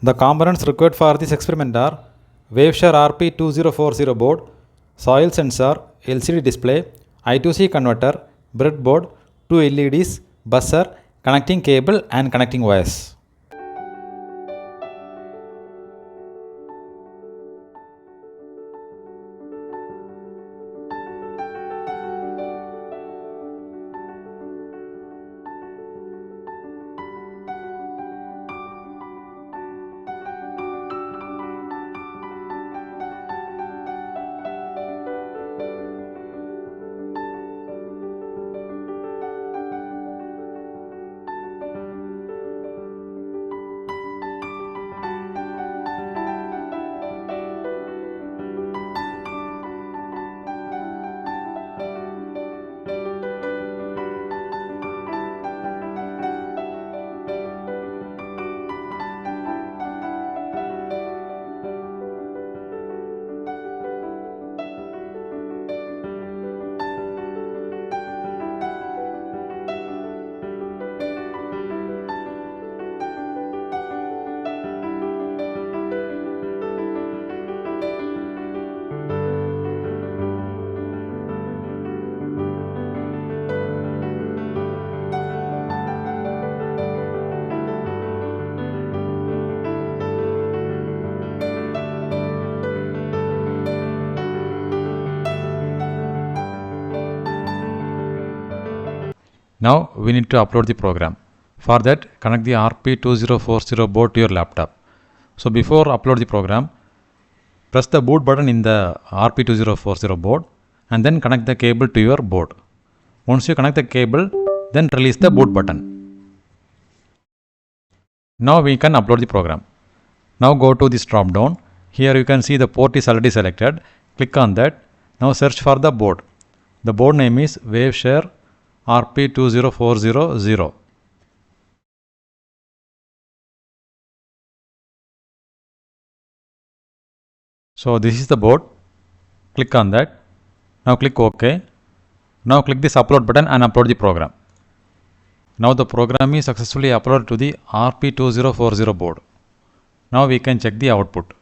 The components required for this experiment are Waveshare RP2040 Board, soil sensor, LCD display, I2C converter, breadboard, 2 LEDs, buzzer, connecting cable and connecting wires. Now we need to upload the program. For that, connect the RP2040 board to your laptop. So before upload the program, press the boot button in the RP2040 board and then connect the cable to your board. Once you connect the cable, then release the boot button. Now we can upload the program. Now go to this drop down. Here you can see the port is already selected. Click on that. Now search for the board. The board name is Waveshare RP2040. So this is the board. Click on that. Now click OK. Now click this upload button and upload the program. Now the program is successfully uploaded to the RP2040 board. Now we can check the output.